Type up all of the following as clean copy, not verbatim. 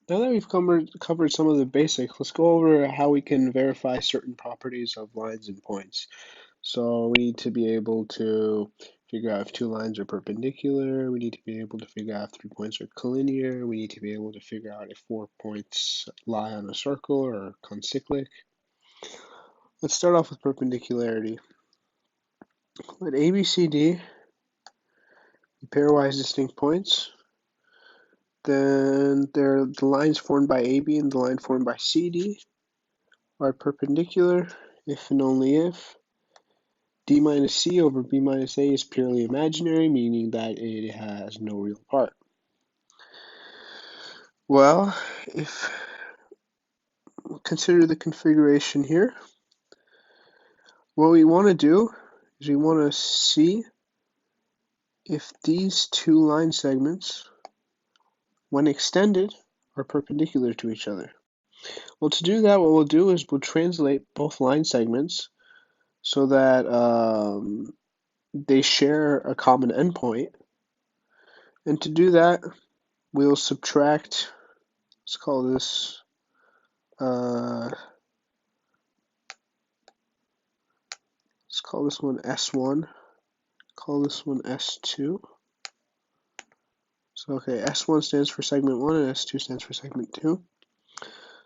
Now that we've covered some of the basics, let's go over how we can verify certain properties of lines and points. So we need to be able to figure out if two lines are perpendicular. We need to be able to figure out if 3 points are collinear. We need to be able to figure out if 4 points lie on a circle or are concyclic. Let's start off with perpendicularity. Let ABCD be pairwise distinct points. Then the lines formed by AB and the line formed by CD are perpendicular if and only if D minus C over B minus A is purely imaginary, meaning that it has no real part. Well, if consider the configuration here, what we want to do is we want to see if these two line segments, when extended, are perpendicular to each other. Well, to do that, what we'll do is we'll translate both line segments so that they share a common endpoint. And to do that, we'll subtract, let's call this one S1, call this one S2. So okay, S1 stands for segment 1 and S2 stands for segment 2.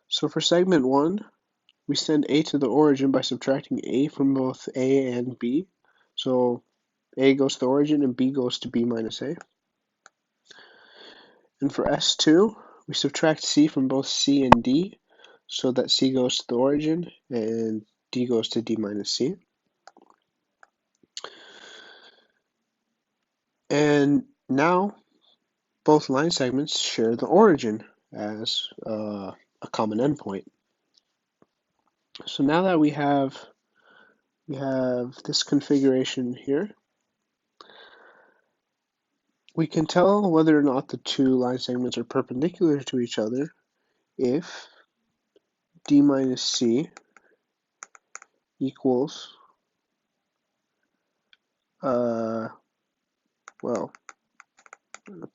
So for segment 1, we send A to the origin by subtracting A from both A and B. So A goes to the origin and B goes to B minus A. And for S2, we subtract C from both C and D, so that C goes to the origin and D goes to D minus C. And now both line segments share the origin as a common endpoint. So now that we have this configuration here, we can tell whether or not the two line segments are perpendicular to each other if D minus C equals, well, let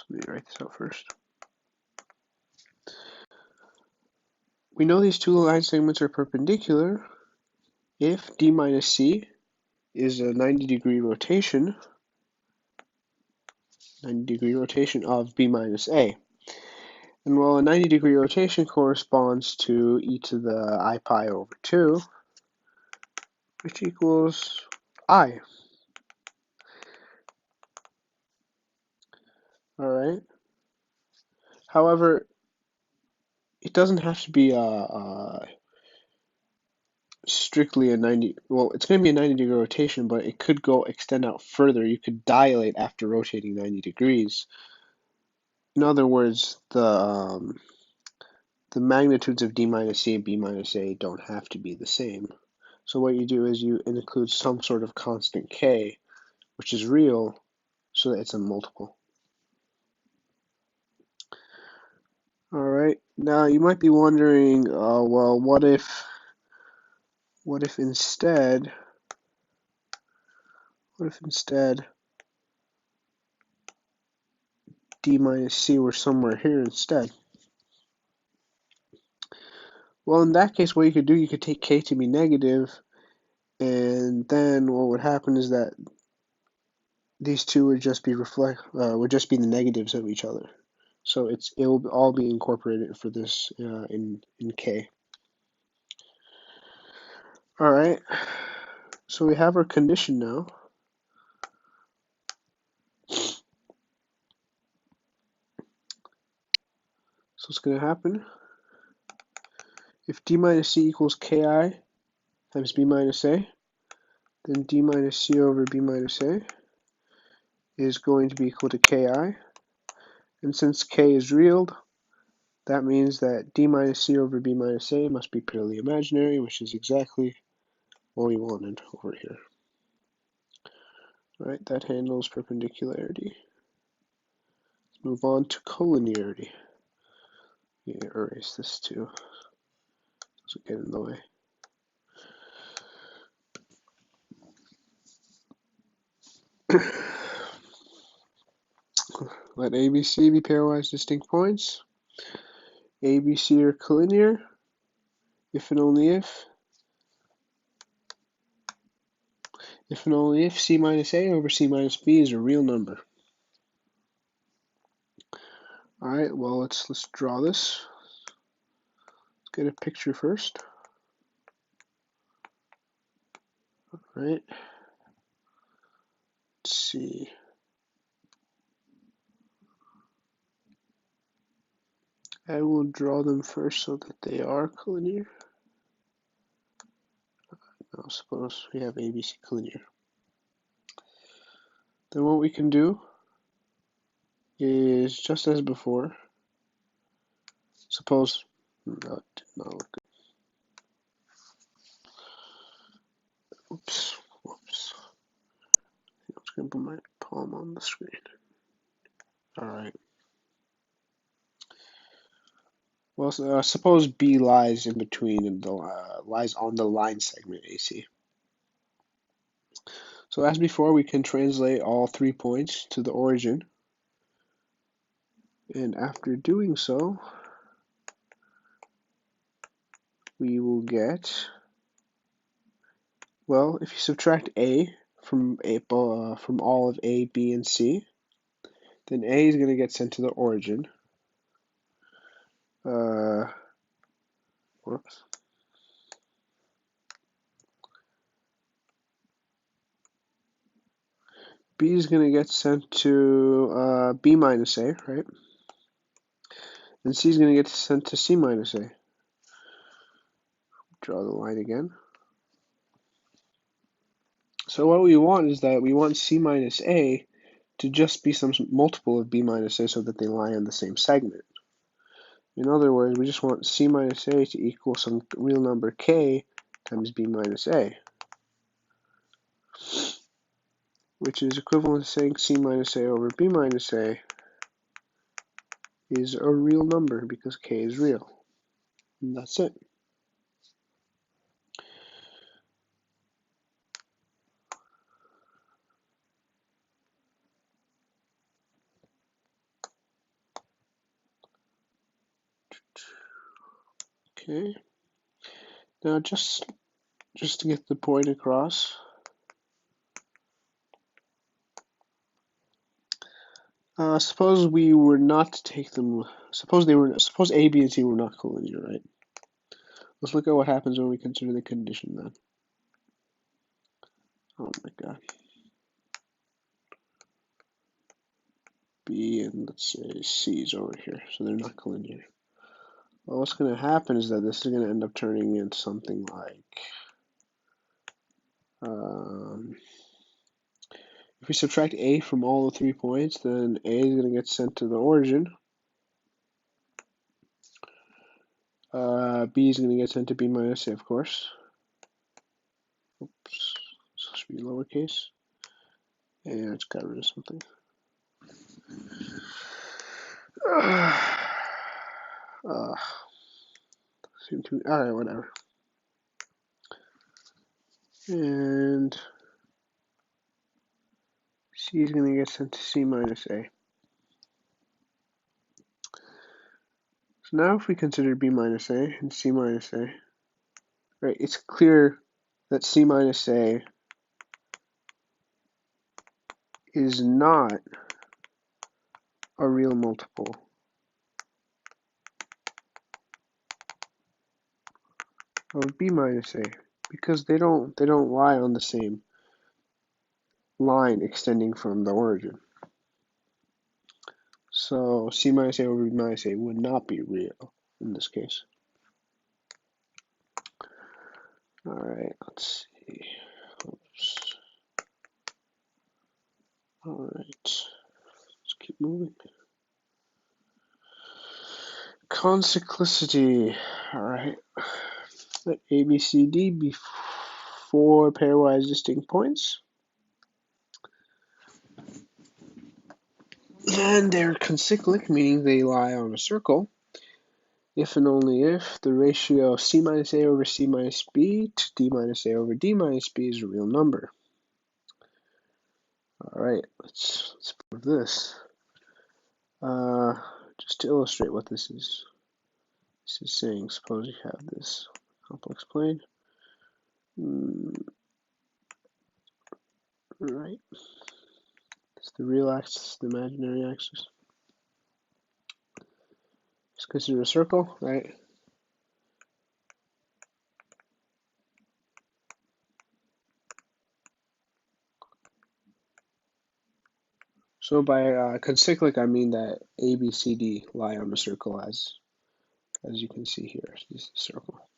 me write this out first. We know these two line segments are perpendicular if D minus C is a 90-degree rotation, of B minus A. And while a 90-degree rotation corresponds to e to the I pi over 2, which equals I. Alright. However, it doesn't have to be strictly a 90, well, it's going to be a 90-degree rotation, but it could extend out further. You could dilate after rotating 90 degrees. In other words, the magnitudes of D minus C and B minus A don't have to be the same. So what you do is you include some sort of constant K, which is real, so that it's a multiple. Alright, now you might be wondering, well, what if instead D minus C were somewhere here instead? Well, in that case, what you could do, you could take K to be negative, and then what would happen is that these two would just be the negatives of each other. So it will all be incorporated for this in K. All right. So we have our condition now. So what's going to happen? If D minus C equals Ki times B minus A, then D minus C over B minus A is going to be equal to Ki. And since K is real, that means that D minus C over B minus A must be purely imaginary, which is exactly what we wanted over here. All right, that handles perpendicularity. Let's move on to collinearity. Erase this too, doesn't get in the way. Let A, B, C be pairwise distinct points. A, B, C are collinear if and only if and only if C minus A over C minus B is a real number. Alright, well let's draw this. Let's get a picture first. Alright. Let's see. I will draw them first so that they are collinear. Now suppose we have ABC collinear. Then what we can do is just as before. Suppose that did not look good. Oops. I'm just gonna put my palm on the screen. Alright. Well, suppose B lies in between and lies on the line segment AC. So as before, we can translate all 3 points to the origin. And after doing so, we will get, well, if you subtract A from all of A, B, and C, then A is going to get sent to the origin. Whoops. B is going to get sent to B minus A, right? And C is going to get sent to C minus A. Draw the line again. So what we want is that we want C minus A to just be some multiple of B minus A so that they lie on the same segment. In other words, we just want C minus A to equal some real number K times B minus A, which is equivalent to saying C minus A over B minus A is a real number because K is real. And that's it. Okay. Now just to get the point across, suppose we were not to take them. Suppose A, B, and C were not collinear, right? Let's look at what happens when we consider the condition then. Oh my god. B and let's say C is over here, so they're not collinear. Well, what's going to happen is that this is going to end up turning into something like, if we subtract A from all the 3 points, then A is going to get sent to the origin. B is going to get sent to B minus A, of course. Oops, this should be lowercase. And it's got rid of something. Alright, whatever. And C is going to get sent to C minus A. So now if we consider B minus A and C minus A, right, it's clear that C minus A is not a real multiple of B minus A because they don't lie on the same line extending from the origin. So C minus A over B minus A would not be real in this case. Alright, let's see. Oops. Alright, let's keep moving. Consequently, alright, let A, B, C, D be 4 pairwise distinct points. And they're concyclic, meaning they lie on a circle, if and only if the ratio of C minus A over C minus B to D minus A over D minus B is a real number. Alright, let's prove this. Just to illustrate what this is saying, suppose you have this complex plane. Right. It's the real axis, the imaginary axis. Just consider a circle, right? So by concyclic, I mean that A, B, C, D lie on the circle as you can see here. This is a circle.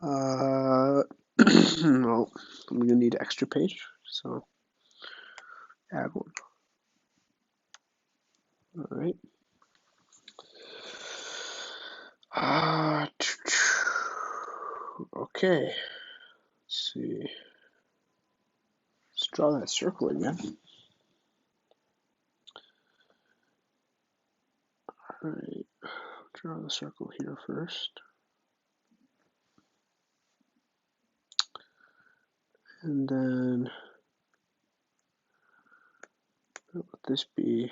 Well, I'm gonna need an extra page, so add one. All right. Okay. Let's see. Let's draw that circle again. All right. Draw the circle here first. And then what would this be?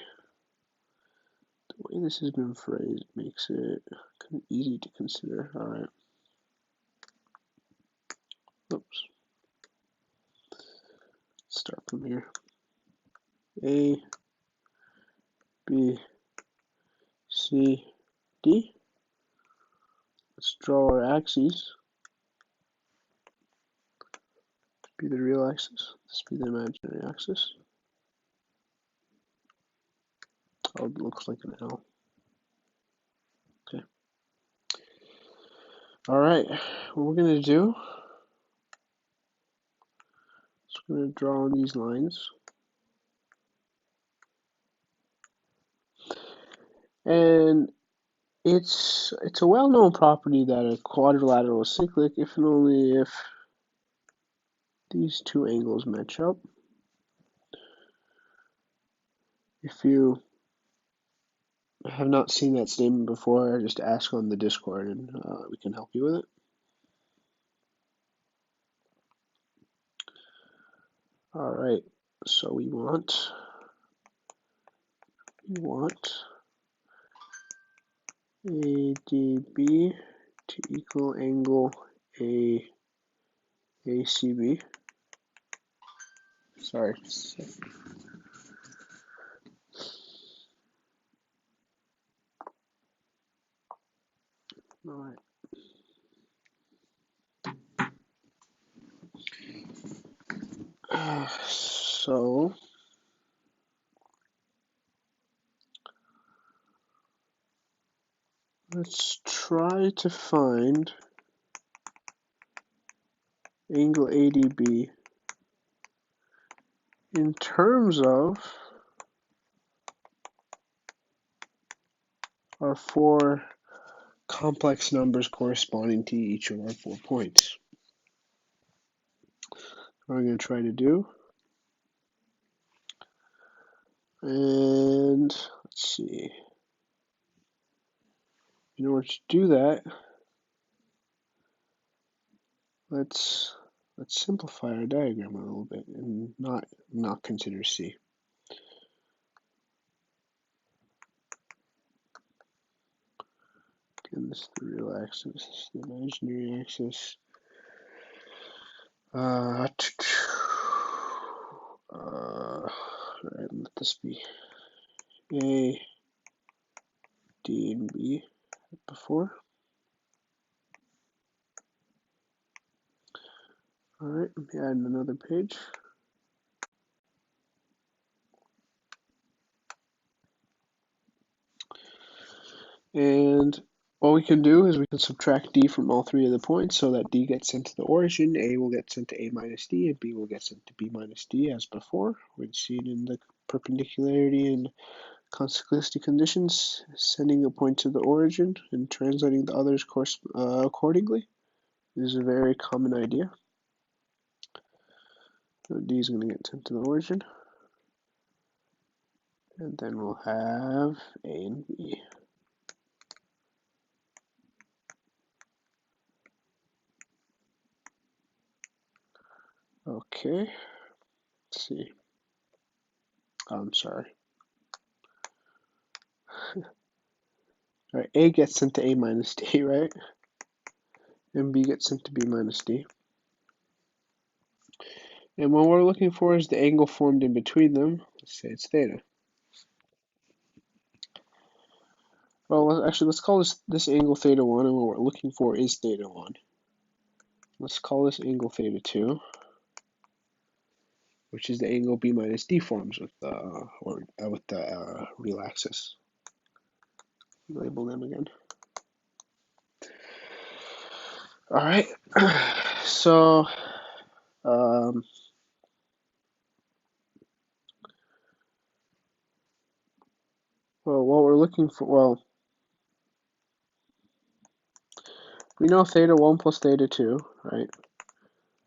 The way this has been phrased makes it kind of easy to consider. All right. Oops. Start from here. A, B, C, D. Let's draw our axes. This be the real axis. This be the imaginary axis. Oh, it looks like an L. Okay. All right. What we're gonna do is we're gonna draw on these lines. And it's a well-known property that a quadrilateral is cyclic if and only if these two angles match up. If you have not seen that statement before, just ask on the Discord and we can help you with it. All right, so we want ADB to equal angle ACB. Sorry. All right. So let's try to find angle ADB in terms of our four complex numbers corresponding to each of our 4 points. What I'm going to try to do. And let's see. In order to do that, let's simplify our diagram a little bit and not consider C. Again, this is the real axis, this is the imaginary axis. Alright, let this be A, D, and B before. Alright, let me add another page. And what we can do is we can subtract D from all 3 of the points so that D gets sent to the origin, A will get sent to A minus D, and B will get sent to B minus D as before. We'd see it in the perpendicularity and consequency conditions, sending a point to the origin and translating the others accordingly. This is a very common idea. So D is going to get sent to the origin. And then we'll have A and B. Okay, let's see. I'm sorry. All right, A gets sent to A minus D, right? And B gets sent to B minus D. And what we're looking for is the angle formed in between them. Let's say it's theta. Well, actually, let's call this angle theta 1, and what we're looking for is theta 1. Let's call this angle theta 2, which is the angle B minus D forms with the real axis. Label them again. All right. So, well, what we're looking for, well, we know theta 1 plus theta 2, right?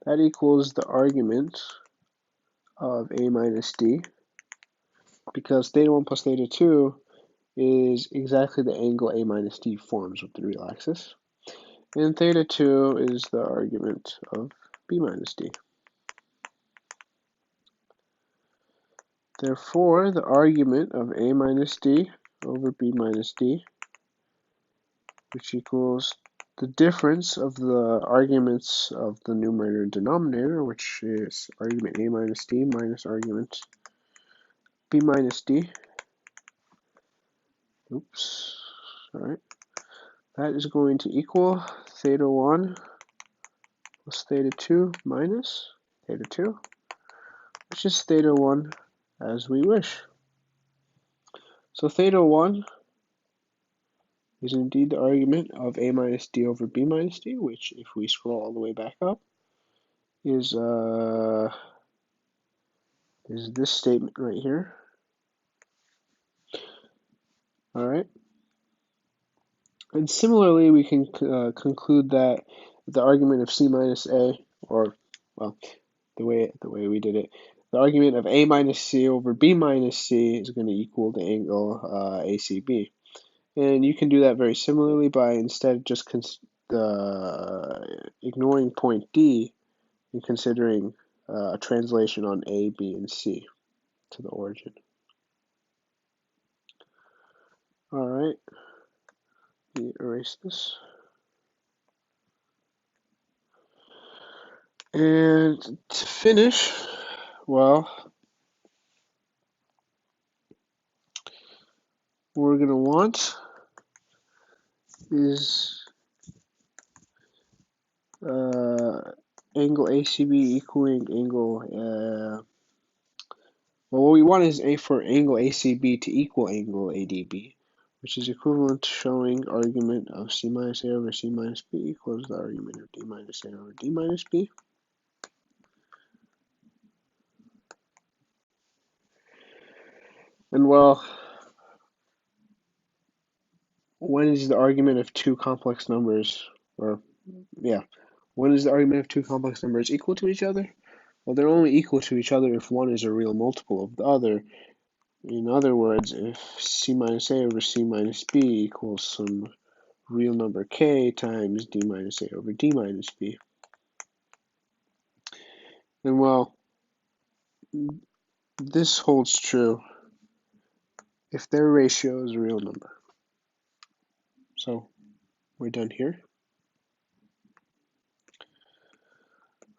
That equals the argument of A minus D, because theta 1 plus theta 2 is exactly the angle A minus D forms with the real axis. And theta 2 is the argument of B minus D. Therefore, the argument of A minus D over B minus D, which equals the difference of the arguments of the numerator and denominator, which is argument A minus D minus argument B minus D. Oops. All right. That is going to equal theta 1 plus theta 2 minus theta 2, which is theta 1 as we wish. So theta 1 is indeed the argument of A minus D over B minus D, which, if we scroll all the way back up, is this statement right here. All right. And similarly, we can conclude that the argument of C minus A, or, well, the way we did it, the argument of A minus C over B minus C is going to equal the angle ACB. And you can do that very similarly by instead just ignoring point D and considering a translation on A, B, and C to the origin. All right, let me erase this. And to finish, well, what we're going to want is angle ACB equaling angle, well, what we want is for angle ACB to equal angle ADB, which is equivalent to showing argument of C minus A over C minus B equals the argument of D minus A over D minus B. And well, when is the argument of two complex numbers, when is the argument of two complex numbers equal to each other? Well, they're only equal to each other if one is a real multiple of the other. In other words, if C minus A over C minus B equals some real number K times D minus A over D minus B. And well, this holds true if their ratio is a real number. So we're done here.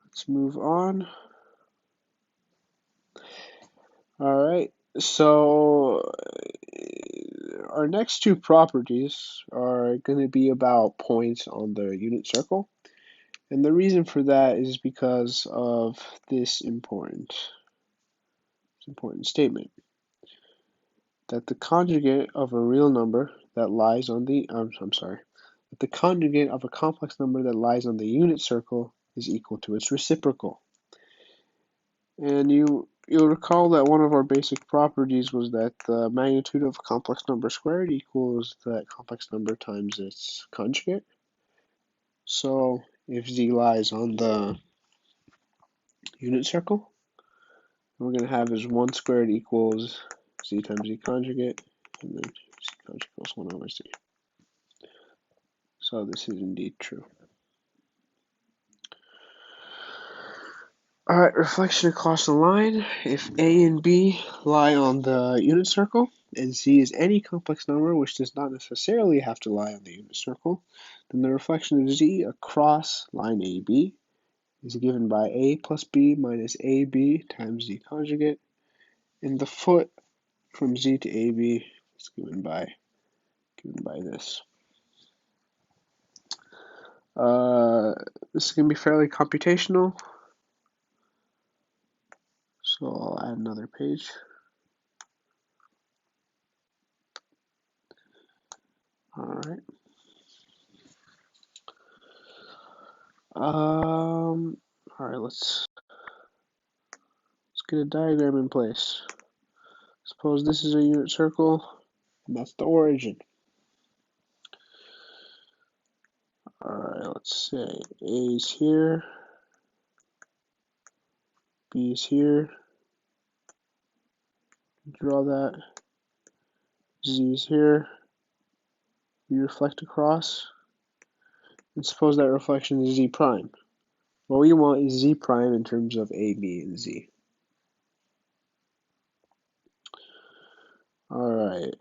Let's move on. All right, so our next two properties are going to be about points on the unit circle. And the reason for that is because of this important statement, that the conjugate of a real number that lies on the, that the conjugate of a complex number that lies on the unit circle is equal to its reciprocal. And you'll recall that one of our basic properties was that the magnitude of a complex number squared equals that complex number times its conjugate. So if z lies on the unit circle, what we're going to have is 1 squared equals z times z conjugate, and then z conjugate equals 1 over z. So this is indeed true. Alright, reflection across the line. If A and B lie on the unit circle, and Z is any complex number which does not necessarily have to lie on the unit circle, then the reflection of Z across line AB is given by A plus B minus AB times Z conjugate, and the foot from Z to AB is given by this. This is going to be fairly computational, so I'll add another page. Alright. Alright, let's get a diagram in place. Suppose this is a unit circle, and that's the origin. Alright, let's say A is here, B is here, draw that, Z is here, we reflect across, and suppose that reflection is Z prime. What we want is Z prime in terms of A, B, and Z. Alright,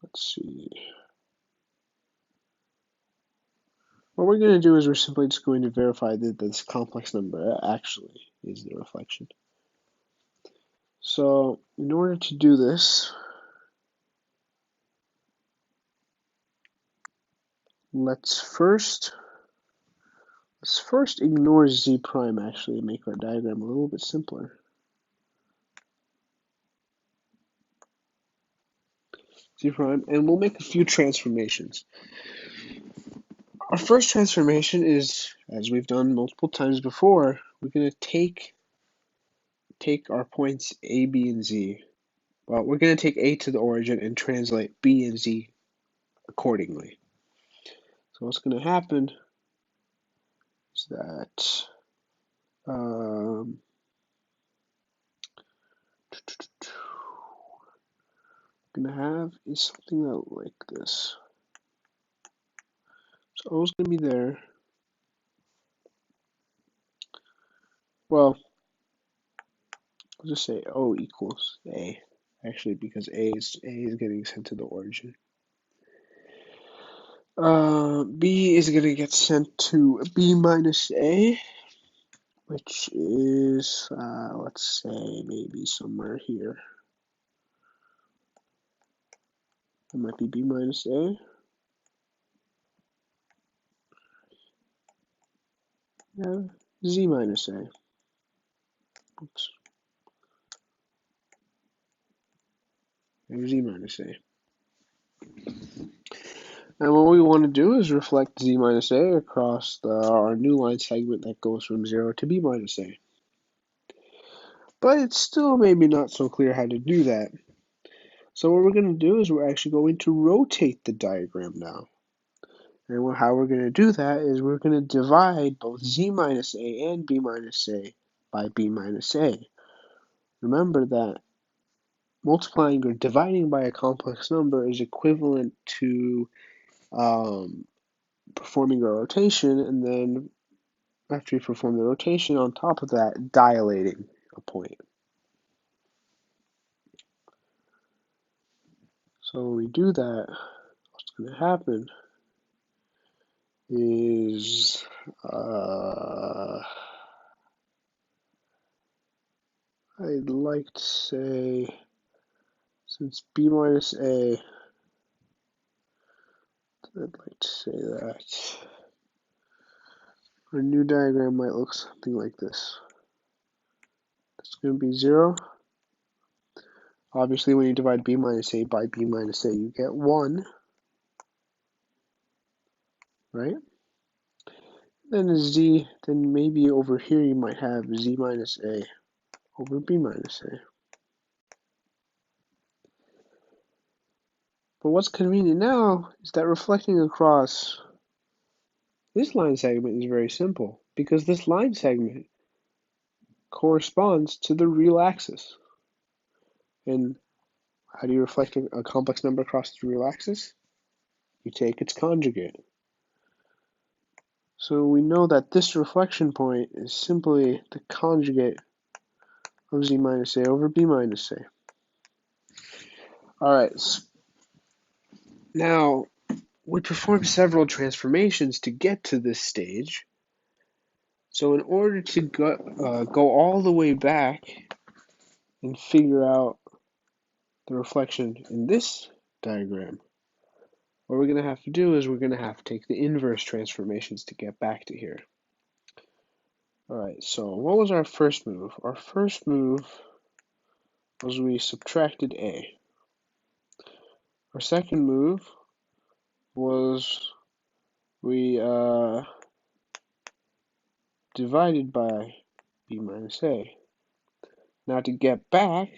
let's see. What we're going to do is we're simply just going to verify that this complex number actually is the reflection. So, in order to do this, let's first ignore Z prime actually and make our diagram a little bit simpler. Z prime, and we'll make a few transformations. Our first transformation is, as we've done multiple times before, we're going to take our points A, B, and Z. Well, we're going to take A to the origin and translate B and Z accordingly. So what's going to happen is that going to have is something that like this. So O is going to be there. Well, I'll just say O equals A, actually, because A is getting sent to the origin. B is going to get sent to B minus A, which is, let's say, maybe somewhere here. It might be B minus A. Yeah, Z minus A. Oops. Z minus A. And what we want to do is reflect Z minus A across our new line segment that goes from 0 to B minus A. But it's still maybe not so clear how to do that. So what we're going to do is we're actually going to rotate the diagram now. And how we're going to do that is we're going to divide both Z minus A and B minus A by B minus A. Remember that multiplying or dividing by a complex number is equivalent to performing a rotation, and then after you perform the rotation, on top of that, dilating a point. So when we do that, what's going to happen is I'd like to say, since B minus A, I'd like to say that our new diagram might look something like this. It's going to be 0. Obviously, when you divide B minus A by B minus A, you get 1, right? Then Z, then maybe over here you might have Z minus A over B minus A. But what's convenient now is that reflecting across this line segment is very simple, because this line segment corresponds to the real axis. And how do you reflect a complex number across the real axis? You take its conjugate. So we know that this reflection point is simply the conjugate of z minus a over b minus a. All right, now we perform several transformations to get to this stage. So in order to go all the way back and figure out the reflection in this diagram, what we're going to have to do is we're going to have to take the inverse transformations to get back to here. All right, so what was our first move? Our first move was we subtracted a. Our second move was we divided by b minus a. Now to get back,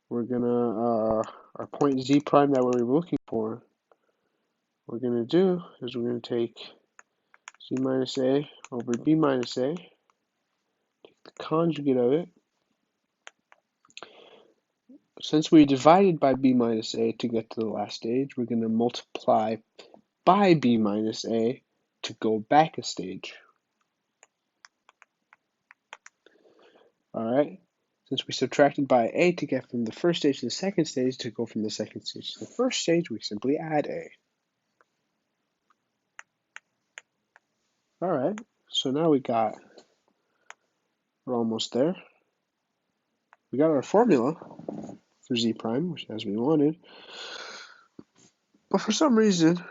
we're gonna, our point z prime that we were looking for, what we're gonna do is we're gonna take z minus a over b minus a, take the conjugate of it. Since we divided by b minus a to get to the last stage, we're gonna multiply by b minus a to go back a stage. Alright, since we subtracted by a to get from the first stage to the second stage, to go from the second stage to the first stage, we simply add a. Alright, so now we're almost there. We got our formula for z prime, which as we wanted, but for some reason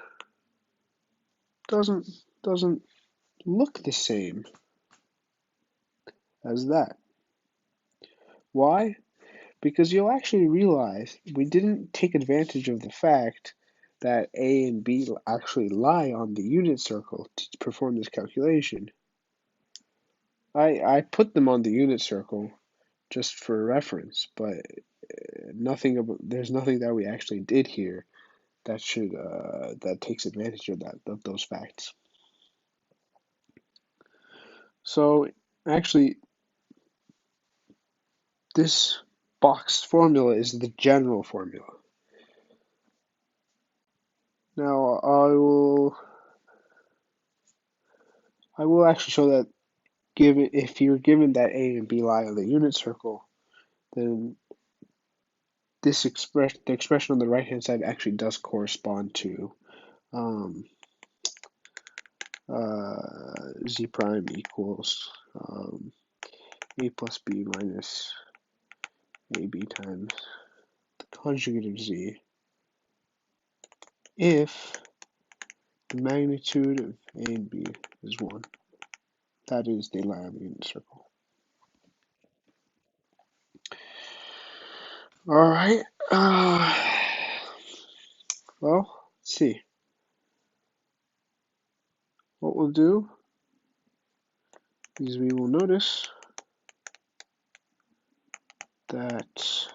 doesn't look the same as that. Why? Because you'll actually realize we didn't take advantage of the fact that a and b actually lie on the unit circle to perform this calculation. I put them on the unit circle just for reference, but there's nothing that we actually did here that that takes advantage of those facts. So actually, this boxed formula is the general formula. Now I will actually show that if you're given that a and b lie on the unit circle, then the expression on the right hand side actually does correspond to z prime equals a plus b minus ab times the conjugate of z if the magnitude of a and b is 1. That is, they lie on the unit circle. Alright, well, let's see. What we'll do is we will notice that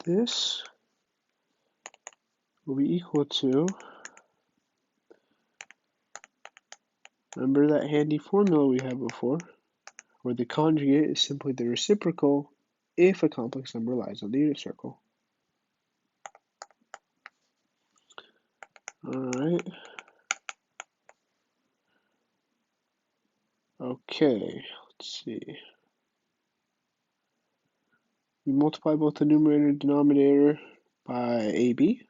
this will be equal to, remember that handy formula we had before, where the conjugate is simply the reciprocal if a complex number lies on the unit circle. Alright. Okay, let's see. We multiply both the numerator and denominator by AB,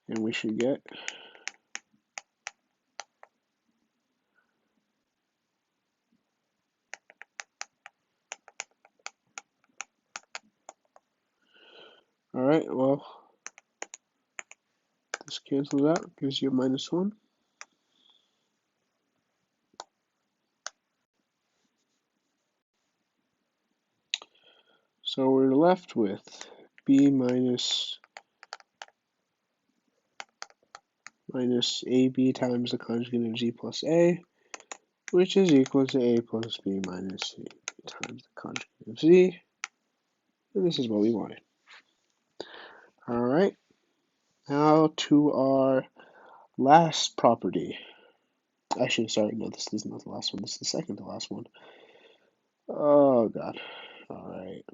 and we should get alright, well, this cancels out, gives you a minus 1. So we're left with b minus ab times the conjugate of z plus a, which is equal to a plus b minus c times the conjugate of z, and this is what we wanted. Alright, now to our last property. Actually, sorry, no, this is not the last one, this is the second to last one. Oh god. Alright.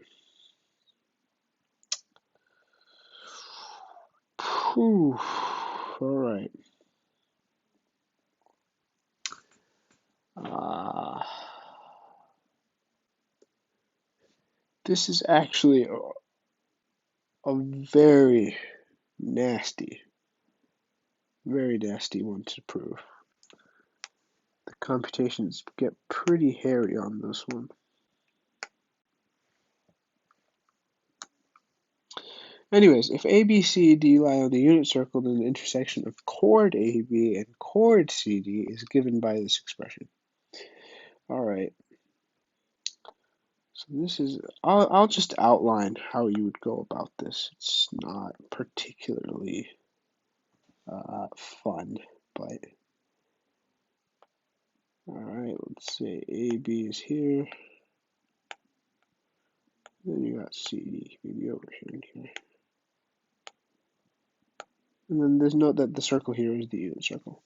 Alright. This is actually a very nasty one to prove. The computations get pretty hairy on this one. Anyways, if A, B, C, D lie on the unit circle, then the intersection of chord AB and chord CD is given by this expression. Alright. So this is, I'll just outline how you would go about this. It's not particularly fun, but alright, let's say AB is here. Then you got CD, maybe over here and here. And then there's note that the circle here is the unit circle.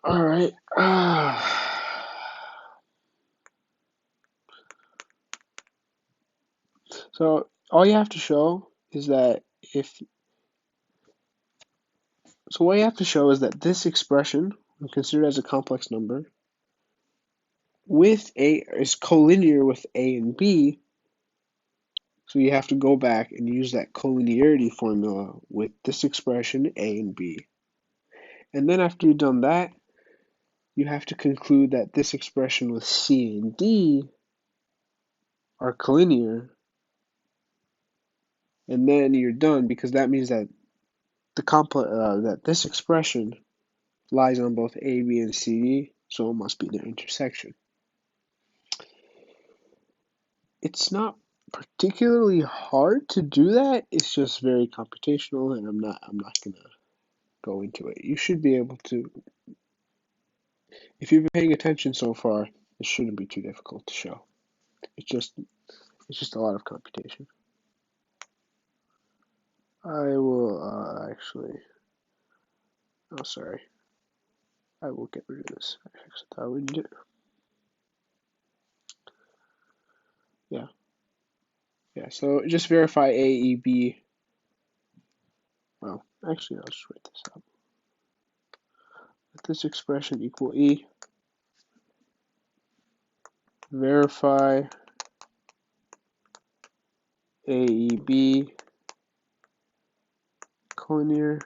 Alright. So all you have to show is that what you have to show is that this expression, when considered as a complex number, is collinear with A and B. So you have to go back and use that collinearity formula with this expression, A and B. And then after you've done that, you have to conclude that this expression with C and D are collinear. And then you're done, because that means that that this expression lies on both A, B, and C, D, so it must be their intersection. It's not particularly hard to do that. It's just very computational, and I'm not gonna go into it. You should be able to, if you've been paying attention so far, it shouldn't be too difficult to show. It's just a lot of computation. I will actually. Oh, sorry. I will get rid of this. I actually thought we need it. Yeah. Yeah. So just verify A, E, B. Well, actually, I'll just write this out. Let this expression equal E. Verify A, E, B collinear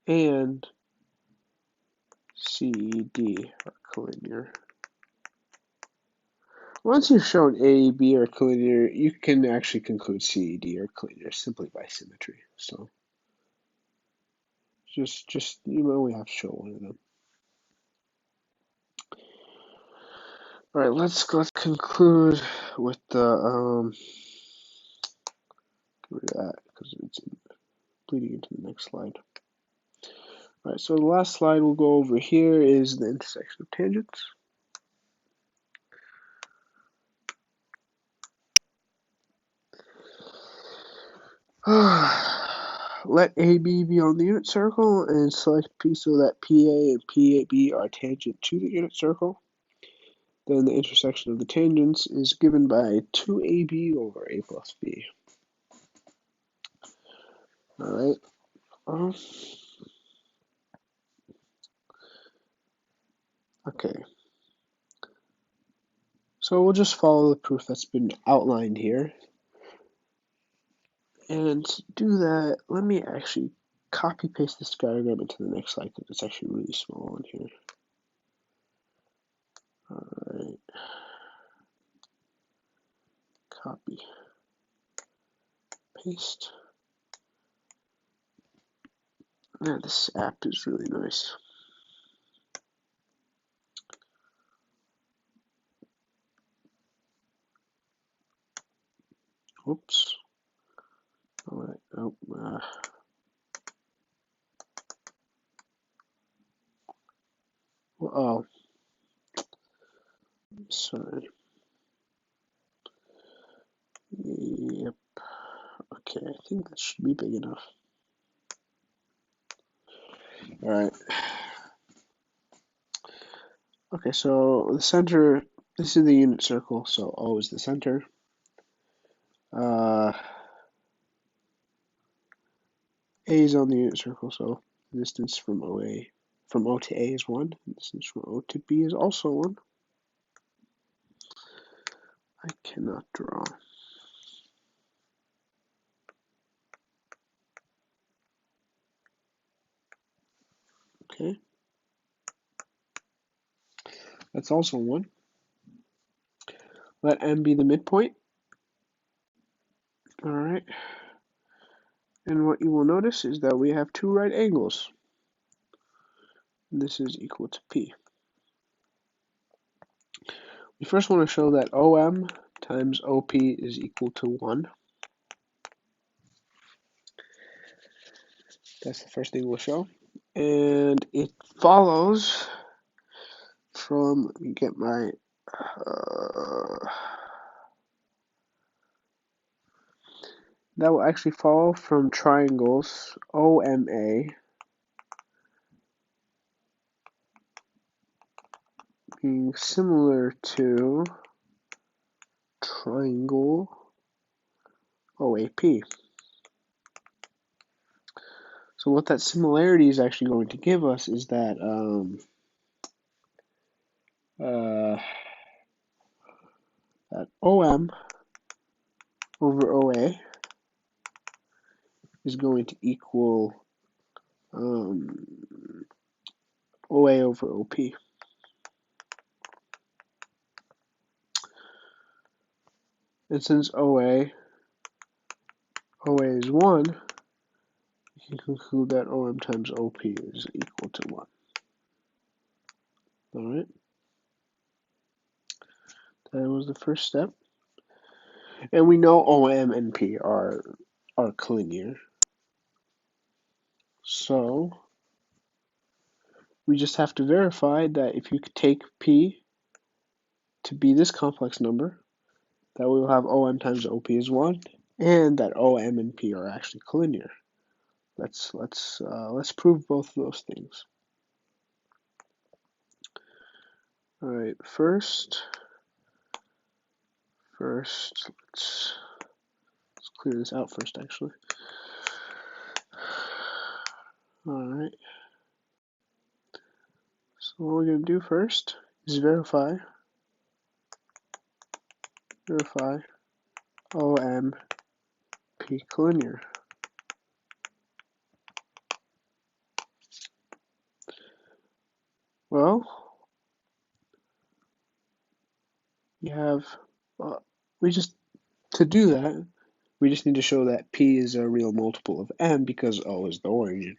and C, E, D are collinear. Once you've shown A, E, B are collinear, you can actually conclude C, E, D are collinear simply by symmetry. So just you only have to show one of them. All right, let's conclude with the get rid of that because it's bleeding into the next slide. All right, so the last slide we'll go over here is the intersection of tangents. Let AB be on the unit circle and select P so that PA and PAB are tangent to the unit circle. Then the intersection of the tangents is given by 2AB over A plus B. Alright. Okay. So we'll just follow the proof that's been outlined here. And to do that, let me actually copy paste this diagram into the next slide because it's actually really small on here. Alright. Copy. Paste. Man, this app is really nice. Oops. Alright. Oh, oh. Sorry. Yep. Okay, I think that should be big enough. Alright. Okay, so the center, this is the unit circle, so O is the center. A is on the unit circle, so distance from OA from O to A is 1. The distance from O to B is also 1. I cannot draw. Okay. That's also 1. Let M be the midpoint. All right. And what you will notice is that we have 2 right angles. This is equal to P. We first want to show that OM times OP is equal to 1. That's the first thing we'll show. And it follows from, let me get my, that will actually follow from triangles OMA being similar to triangle OAP. So what that similarity is actually going to give us is that that OM over OA is going to equal OA over OP. And since OA is 1, you can conclude that OM times OP is equal to 1. Alright. That was the first step. And we know OM and P are collinear. So we just have to verify that if you take P to be this complex number, that we will have OM times OP is 1, and that OM and P are actually collinear. Let's prove both of those things. All right, first, let's clear this out first, actually. All right. So what we're going to do first is verify OM P collinear. Well, you have, to do that, we just need to show that P is a real multiple of M because O is the origin.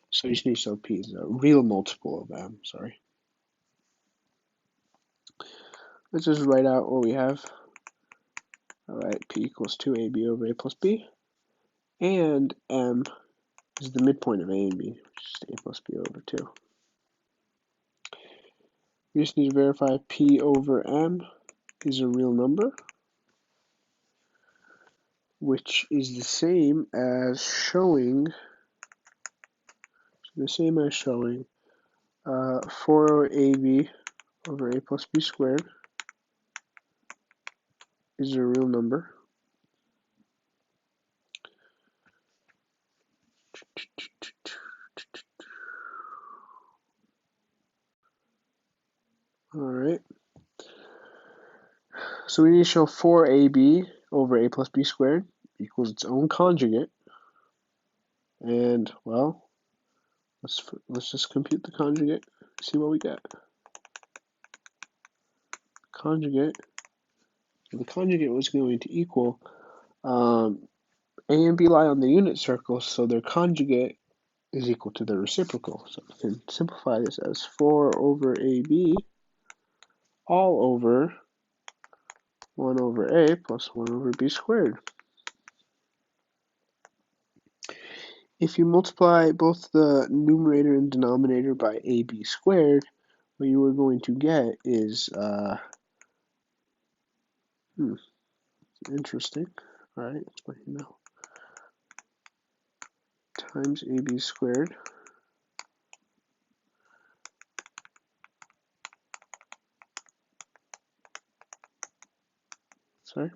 So you just need to show P is a real multiple of M, sorry. Let's just write out what we have. Alright, P equals 2AB over A plus B. And M is the midpoint of A and B, which is A plus B over 2. We just need to verify P over M is a real number, which is the same as showing 4AB over A plus B squared is a real number. Alright. So we need to show 4AB over A plus B squared equals its own conjugate. And, well, let's just compute the conjugate, see what we get. The conjugate was going to equal A and B lie on the unit circle, so their conjugate is equal to their reciprocal. So we can simplify this as 4 over AB all over 1 over A plus 1 over B squared. If you multiply both the numerator and denominator by AB squared, what you are going to get is, interesting. Alright, let's let you know. Times AB squared. Sorry.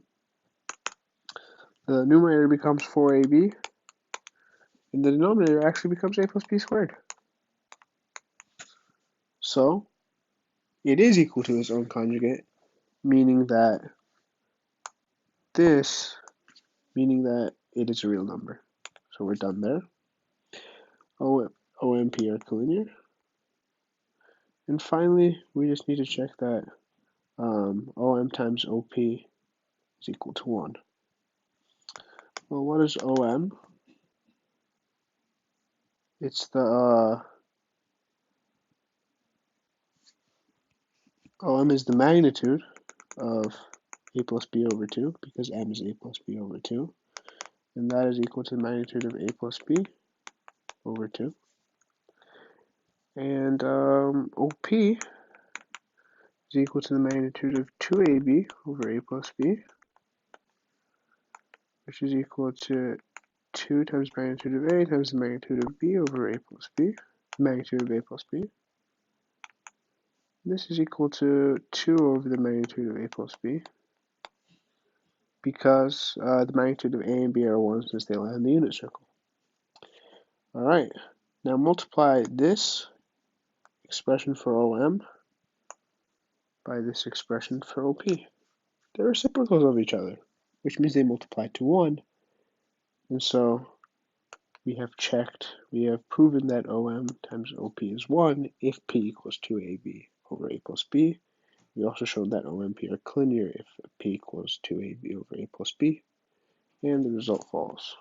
The numerator becomes 4AB, and the denominator actually becomes A plus B squared. So it is equal to its own conjugate, meaning that it is a real number. So we're done there. OMP are collinear. And finally, we just need to check that OM times OP is equal to 1. Well, what is OM? It's the OM is the magnitude of a plus b over 2, because m is a plus b over 2, and that is equal to the magnitude of a plus b over 2. And OP is equal to the magnitude of 2ab over a plus b, which is equal to 2 times magnitude of a times the magnitude of b over a plus b, magnitude of a plus b. This is equal to 2 over the magnitude of a plus b, because the magnitude of a and b are 1 since they lie in the unit circle. Alright, now multiply this expression for OM by this expression for OP. They're reciprocals of each other, which means they multiply to 1. And so we have proven that OM times OP is 1 if P equals 2AB over A plus B. We also showed that OMP are collinear if P equals 2AB over A plus B. And the result follows.